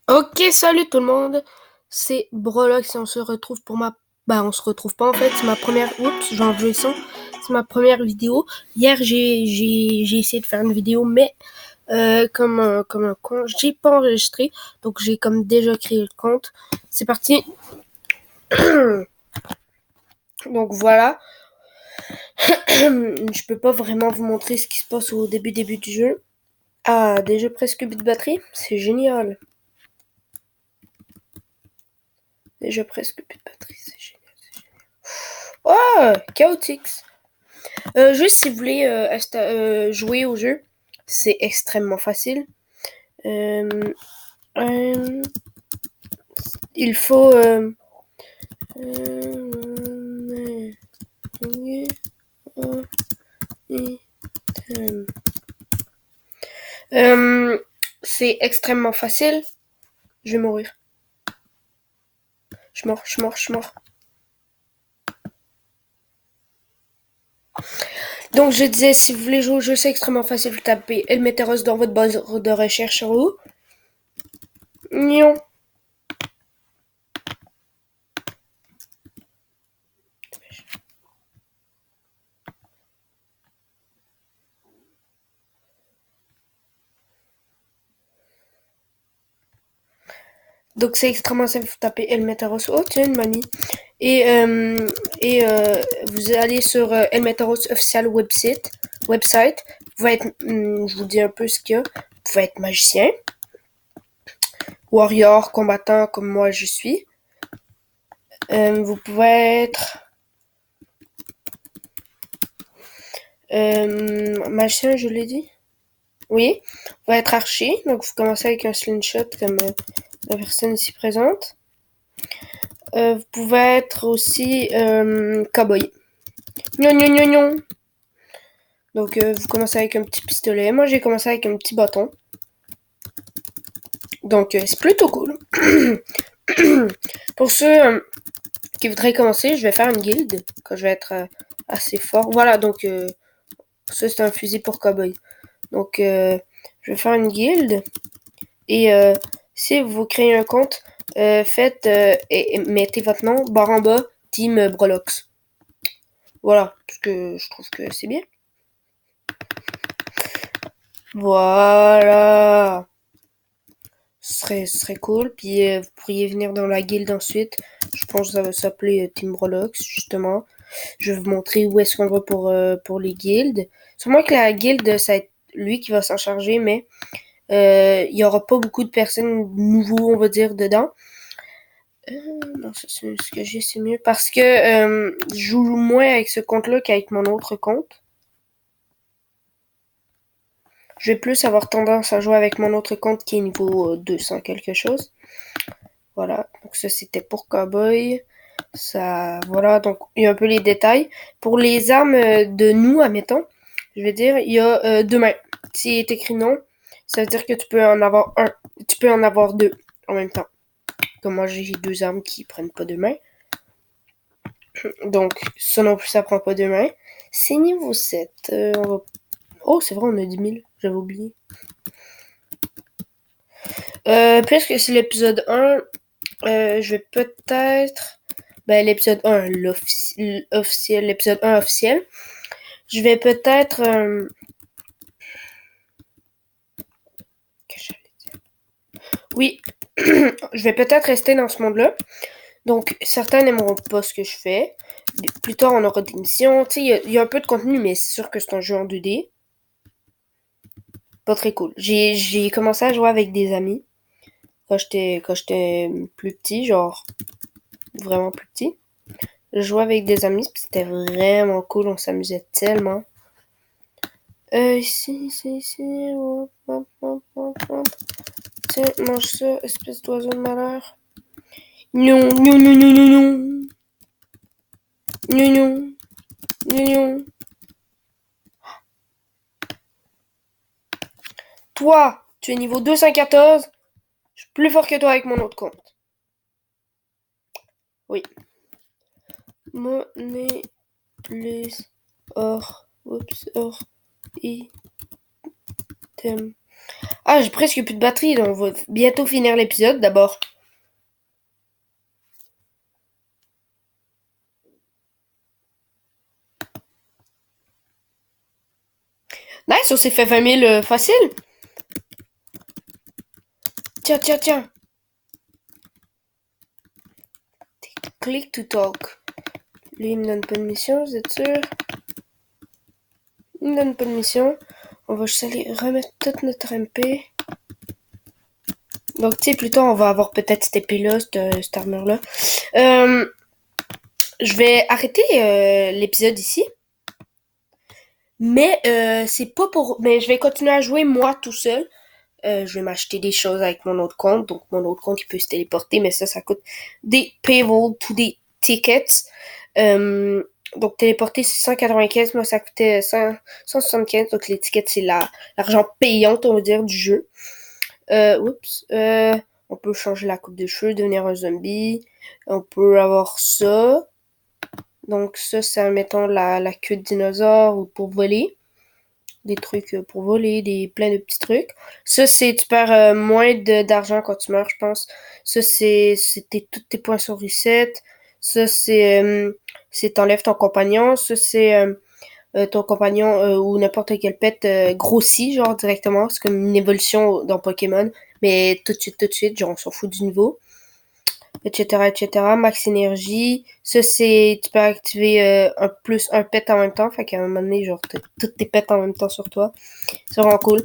Ok, salut tout le monde, c'est Brolox et on se retrouve pour ma... on se retrouve pas en fait, c'est ma première... Oups, j'ai enlevé le son. C'est ma première vidéo. Hier, j'ai essayé de faire une vidéo, mais comme un con, j'ai pas enregistré. Donc j'ai comme déjà créé le compte. C'est parti. Donc voilà. Je peux pas vraiment vous montrer ce qui se passe au début du jeu. Ah, déjà presque 8 de batterie, c'est génial. Déjà presque plus de batterie, c'est génial. Oh, Chaotix. Juste si vous voulez jouer au jeu, c'est extrêmement facile. Euh, euh, il faut euh, c'est extrêmement facile. Je vais mourir. Je mors. Donc je disais, si vous voulez jouer au jeu, c'est extrêmement facile. Vous tapez Elmeteros dans votre barre de recherche en haut. Non. Donc c'est extrêmement simple, vous tapez Elmeteros. Oh tiens, une mamie. Et vous allez sur Elmeteros official website. Vous pouvez être, je vous dis un peu ce qu'il y a. Vous pouvez être magicien, warrior, combattant comme moi je suis. Vous pouvez être magicien, je l'ai dit. Oui. Vous pouvez être archer, donc vous commencez avec un slingshot comme la personne ici présente. Vous pouvez être aussi cowboy. Non, non, non, non. Donc vous commencez avec un petit pistolet. Moi j'ai commencé avec un petit bâton. Donc c'est plutôt cool. Pour ceux qui voudraient commencer, je vais faire une guilde quand je vais être assez fort. Voilà, donc ça c'est un fusil pour cowboy. Donc je vais faire une guilde. Et si vous créez un compte, faites et mettez votre nom barre en bas, Team Brolox. Voilà, parce que je trouve que c'est bien. Voilà. Ce serait cool. Puis vous pourriez venir dans la guilde ensuite. Je pense que ça va s'appeler Team Brolox, justement. Je vais vous montrer où est-ce qu'on va pour les guildes. Sûrement que la guilde, ça va être lui qui va s'en charger, mais il y aura pas beaucoup de personnes nouveaux, on va dire, dedans. Non, ça, c'est ce que j'ai, c'est mieux. Parce que je joue moins avec ce compte-là qu'avec mon autre compte. Je vais plus avoir tendance à jouer avec mon autre compte qui est niveau 200 quelque chose. Voilà, donc ça c'était pour Cowboy. Ça, voilà, donc il y a un peu les détails. Pour les armes de nous, admettons, je vais dire, il y a deux mains. S'il est écrit non, ça veut dire que tu peux en avoir un. Tu peux en avoir deux en même temps. Comme moi, j'ai deux armes qui prennent pas deux mains. Donc, ça non plus, ça prend pas deux mains. C'est niveau 7. On va... Oh, c'est vrai, on a 10 000. J'avais oublié. Puisque c'est l'épisode 1, je vais peut-être... l'épisode 1, l'officiel, l'épisode 1 officiel. Je vais peut-être... Oui, je vais peut-être rester dans ce monde-là. Donc, certains n'aimeront pas ce que je fais. Plus tard, on aura des missions. Tu sais, il y a un peu de contenu, mais c'est sûr que c'est un jeu en 2D. Pas très cool. J'ai commencé à jouer avec des amis quand j'étais plus petit, genre vraiment plus petit. Je jouais avec des amis, puis c'était vraiment cool, on s'amusait tellement. Ici. Hop, hop, hop, hop, hop. Tiens, mange ça, espèce d'oiseau de malheur. Non, non, non, non, non, non. Non, non, non, non. Toi, tu es niveau 214. Je suis plus fort que toi avec mon autre compte. Oui. Monnaie plus or. Oups, or. Item. Ah, j'ai presque plus de batterie, donc on va bientôt finir l'épisode d'abord. Nice, on s'est fait 20 000 facile. Tiens, tiens, tiens. Click to talk. Lui, il me donne pas de mission, vous êtes sûr? Il me donne pas de mission. On va juste aller remettre toute notre MP. Donc, tu sais, plus tard, on va avoir peut-être cette épée-là, cette armure-là. Je vais arrêter l'épisode ici. Mais c'est pas pour. Mais je vais continuer à jouer moi tout seul. Je vais m'acheter des choses avec mon autre compte. Donc mon autre compte il peut se téléporter, mais ça coûte des paywall ou des tickets. Donc téléporter c'est 195, moi ça coûtait 175. Donc les tickets c'est l'argent payant on va dire du jeu. Oups. On peut changer la coupe de cheveux, devenir un zombie. On peut avoir ça. Donc ça c'est mettons la queue de dinosaure ou pour voler. Des trucs pour voler, plein de petits trucs. Ça, c'est, tu perds moins d'argent quand tu meurs, je pense. Ça, c'est tous tes points sur reset. Ça, c'est t'enlèves ton compagnon. Ça, c'est ton compagnon ou n'importe quel pet grossit, genre directement. C'est comme une évolution dans Pokémon. Mais tout de suite, genre on s'en fout du niveau. Etc., etc. Max énergie. Ça, c'est, tu peux activer un pet en même temps. Fait qu'à un moment donné, genre, t'as toutes tes pets en même temps sur toi. C'est vraiment cool.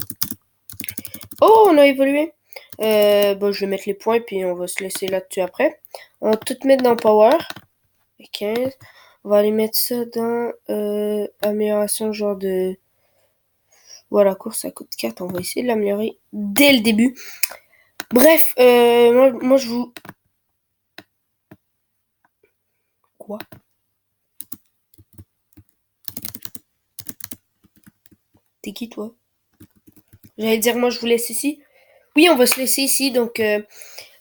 Oh, on a évolué. Bon, je vais mettre les points, puis on va se laisser là-dessus après. On va tout mettre dans Power. 15. On va aller mettre ça dans amélioration, genre de... Voilà, course, ça coûte 4. On va essayer de l'améliorer dès le début. Bref, moi, je vous... Quoi? T'es qui, toi? J'allais dire, moi, je vous laisse ici. Oui, on va se laisser ici, donc...